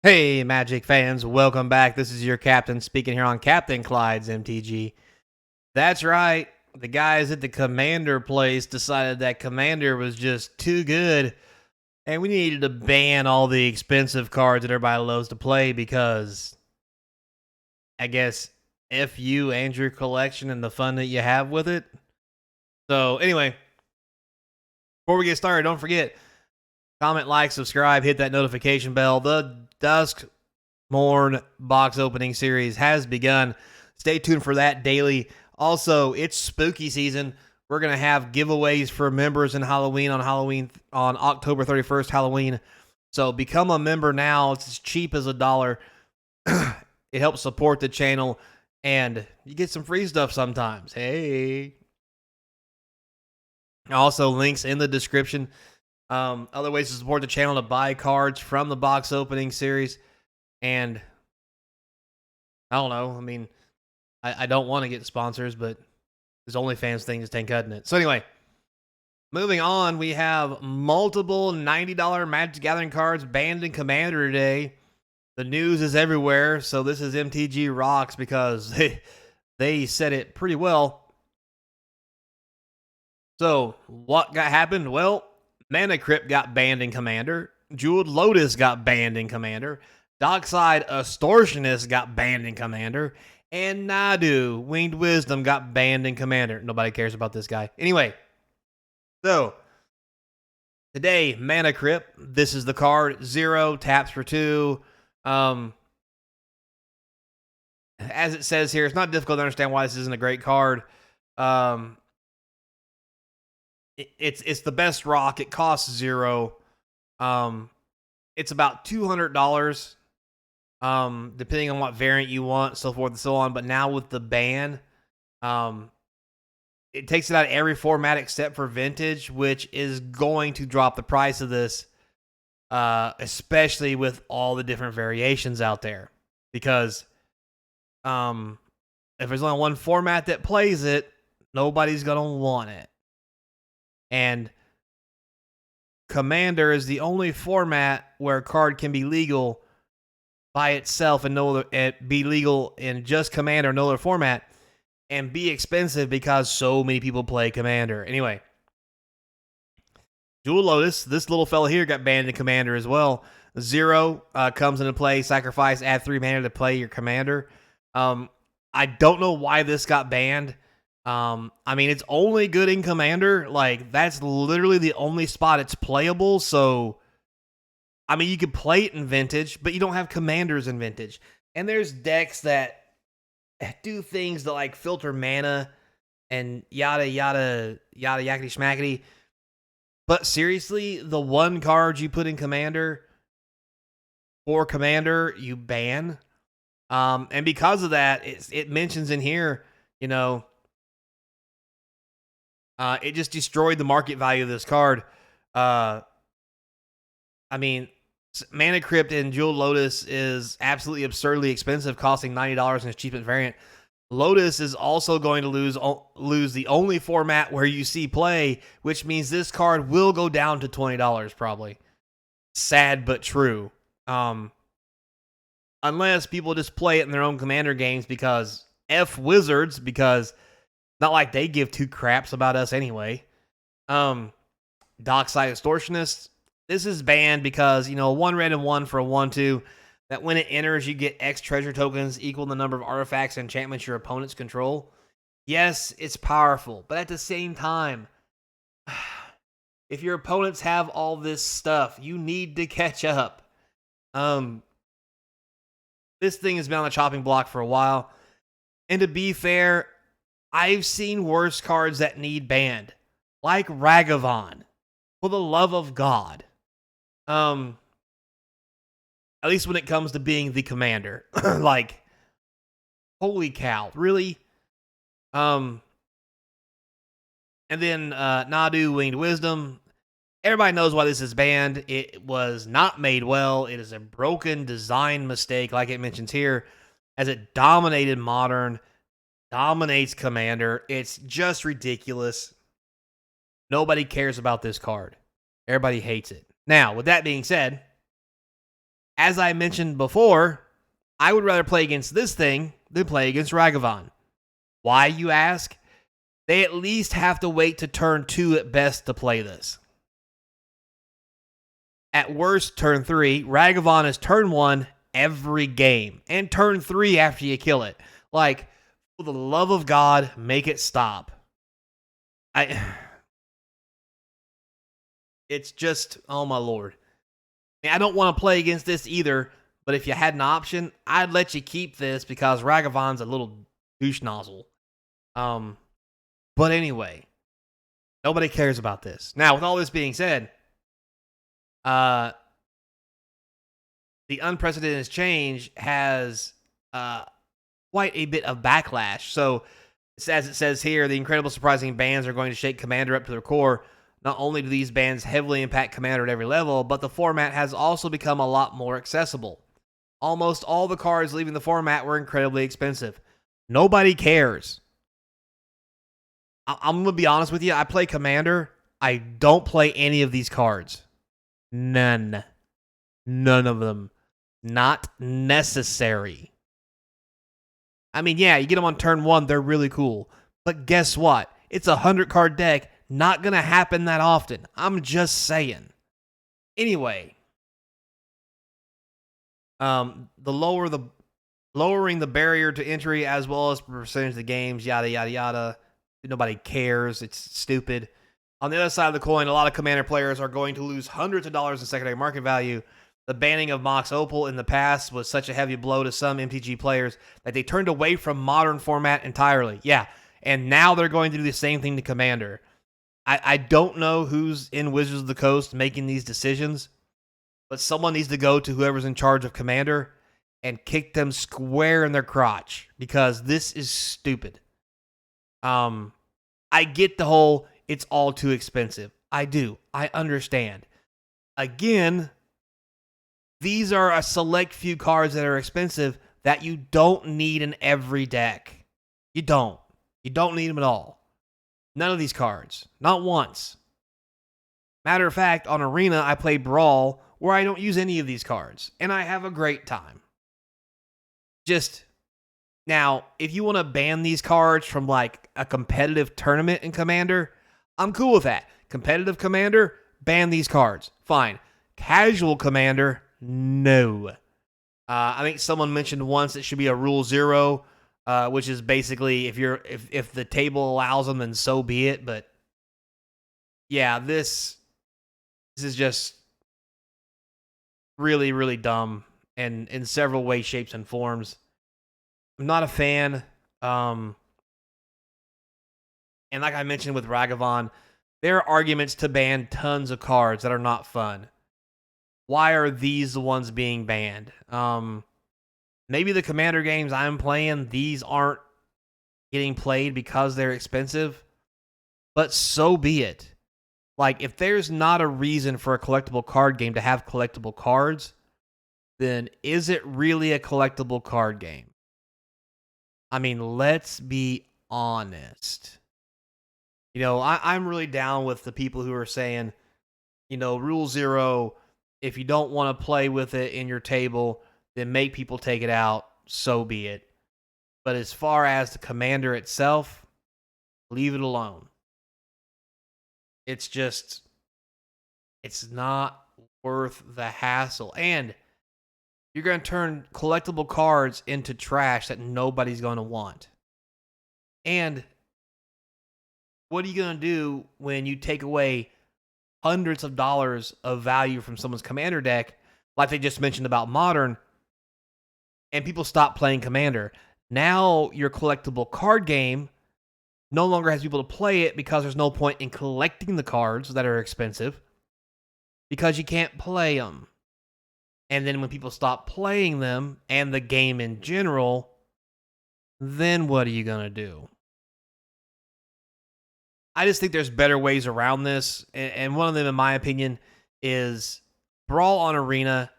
Hey, Magic fans, welcome back. This is your captain speaking here on Capnclydes MTG. That's right. The guys at the Commander place decided that Commander was just too good, and we needed to ban all the expensive cards that everybody loves to play because I guess F you and your collection and the fun that you have with it. So, anyway, before we get started, don't forget comment, like, subscribe, hit that notification bell. The Duskmorn box opening series has begun. Stay tuned for that daily. Also, it's spooky season. We're going to have giveaways for members in Halloween on October 31st, Halloween. So become a member now. It's as cheap as $1. It helps support the channel, and you get some free stuff sometimes. Hey. Also, links in the description. Other ways to support the channel: to buy cards from the box opening series. And I don't know. I mean, I don't want to get sponsors, but this OnlyFans thing just ain't cutting it. So anyway, moving on, we have multiple $90 Magic the Gathering cards banned in Commander today. The news is everywhere, so this is MTG Rocks because they said it pretty well. So what happened? Well, Mana Crypt got banned in Commander. Jeweled Lotus got banned in Commander. Dockside Extortionist got banned in Commander. And Nadu, Winged Wisdom, got banned in Commander. Nobody cares about this guy. Anyway, so today, Mana Crypt. This is the card. 0, taps for 2. As it says here, it's not difficult to understand why this isn't a great card. It's the best rock. It costs 0. It's about $200, depending on what variant you want, so forth and so on. But now with the ban, it takes it out of every format except for Vintage, which is going to drop the price of this, especially with all the different variations out there. Because if there's only one format that plays it, nobody's going to want it. And Commander is the only format where a card can be legal by itself and no other, be legal in just Commander, no other format, and be expensive because so many people play Commander. Anyway, Jewel Lotus, this little fella here, got banned in Commander as well. 0 comes into play, sacrifice, add 3 mana to play your Commander. I don't know why this got banned. I mean, it's only good in Commander. Like, that's literally the only spot it's playable. So, I mean, you could play it in Vintage, but you don't have Commanders in Vintage. And there's decks that do things that, like, filter mana and yada, yada, yada, yakety schmackety. But seriously, the one card you put in Commander for Commander, you ban. And because of that, it mentions in here, you know, it just destroyed the market value of this card. I mean, Mana Crypt and Jeweled Lotus is absolutely absurdly expensive, costing $90 in its cheapest variant. Lotus is also going to lose the only format where you see play, which means this card will go down to $20 probably. Sad but true. Unless people just play it in their own Commander games because F Wizards, because not like they give two craps about us anyway. Dockside Extortionists. This is banned because, you know, 1 red and 1 for a 1/2. That when it enters, you get X treasure tokens equal to the number of artifacts and enchantments your opponents control. Yes, it's powerful, but at the same time, if your opponents have all this stuff, you need to catch up. This thing has been on the chopping block for a while. And to be fair, I've seen worse cards that need banned, like Ragavan. For the love of God. At least when it comes to being the commander. Like, holy cow, really? And then Nadu, Winged Wisdom. Everybody knows why this is banned. It was not made well. It is a broken design mistake, like it mentions here, as it dominated Modern, dominates Commander. It's just ridiculous. Nobody cares about this card. Everybody hates it. Now, with that being said, as I mentioned before, I would rather play against this thing than play against Ragavan. Why, you ask? They at least have to wait to turn 2 at best to play this. At worst, turn 3. Ragavan is turn 1 every game. And turn 3 after you kill it. Like, for the love of God, make it stop. It's just, oh my lord. I don't want to play against this either, but if you had an option, I'd let you keep this because Ragavan's a little douche nozzle. But anyway, nobody cares about this. Now, with all this being said, the unprecedented change has quite a bit of backlash. So, as it says here, the incredible surprising bans are going to shake Commander up to their core. Not only do these bans heavily impact Commander at every level, but the format has also become a lot more accessible. Almost all the cards leaving the format were incredibly expensive. Nobody cares. I'm going to be honest with you. I play Commander. I don't play any of these cards. None. None of them. Not necessary. I mean, yeah, you get them on turn 1. They're really cool. But guess what? It's a 100-card deck. Not going to happen that often. I'm just saying. Anyway. Lowering the barrier to entry as well as percentage of the games, yada, yada, yada. Nobody cares. It's stupid. On the other side of the coin, a lot of Commander players are going to lose hundreds of dollars in secondary market value. The banning of Mox Opal in the past was such a heavy blow to some MTG players that they turned away from modern format entirely. Yeah, and now they're going to do the same thing to Commander. I don't know who's in Wizards of the Coast making these decisions, but someone needs to go to whoever's in charge of Commander and kick them square in their crotch because this is stupid. I get the whole it's all too expensive. I do. I understand. Again, these are a select few cards that are expensive that you don't need in every deck. You don't. You don't need them at all. None of these cards. Not once. Matter of fact, on Arena, I play Brawl where I don't use any of these cards, and I have a great time. Just, now, if you want to ban these cards from, like, a competitive tournament in Commander, I'm cool with that. Competitive Commander, ban these cards. Fine. Casual Commander, no. I think someone mentioned once it should be a Rule 0, which is basically if the table allows them, then so be it. But yeah, this is just really, really dumb and in several ways, shapes, and forms. I'm not a fan. And like I mentioned with Ragavan, there are arguments to ban tons of cards that are not fun. Why are these the ones being banned? Maybe the Commander games I'm playing, these aren't getting played because they're expensive, but so be it. Like, if there's not a reason for a collectible card game to have collectible cards, then is it really a collectible card game? I mean, let's be honest. You know, I'm really down with the people who are saying, you know, Rule 0, if you don't want to play with it in your table, then make people take it out, so be it. But as far as the Commander itself, leave it alone. It's just, it's not worth the hassle. And you're going to turn collectible cards into trash that nobody's going to want. And what are you going to do when you take away hundreds of dollars of value from someone's Commander deck, like they just mentioned about Modern, and people stop playing Commander? Now your collectible card game no longer has people to play it because there's no point in collecting the cards that are expensive because you can't play them. And then when people stop playing them and the game in general, then what are you going to do? I just think there's better ways around this. And one of them, in my opinion, is Brawl on Arena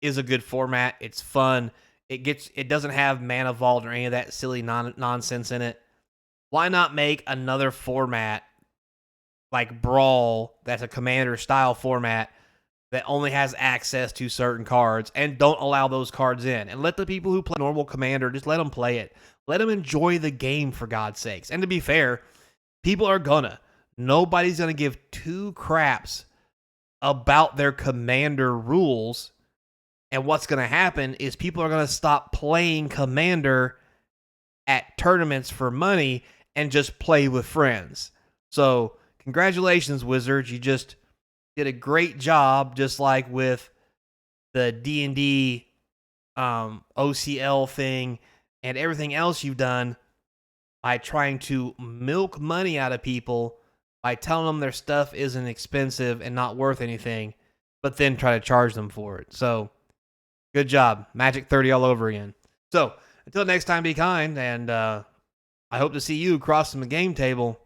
is a good format. It's fun. It doesn't have Mana Vault or any of that silly nonsense in it. Why not make another format like Brawl that's a Commander style format that only has access to certain cards and don't allow those cards in. And let the people who play normal Commander, just let them play it. Let them enjoy the game, for God's sakes. And to be fair, people are gonna. Nobody's gonna give two craps about their Commander rules. And what's gonna happen is people are gonna stop playing Commander at tournaments for money and just play with friends. So congratulations, Wizards. You just did a great job, just like with the D&D OCL thing and everything else you've done by trying to milk money out of people by telling them their stuff isn't expensive and not worth anything, but then try to charge them for it. So good job. Magic 30 all over again. So until next time, be kind, and I hope to see you crossing the game table.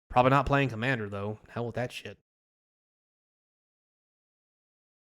Probably not playing Commander, though. Hell with that shit.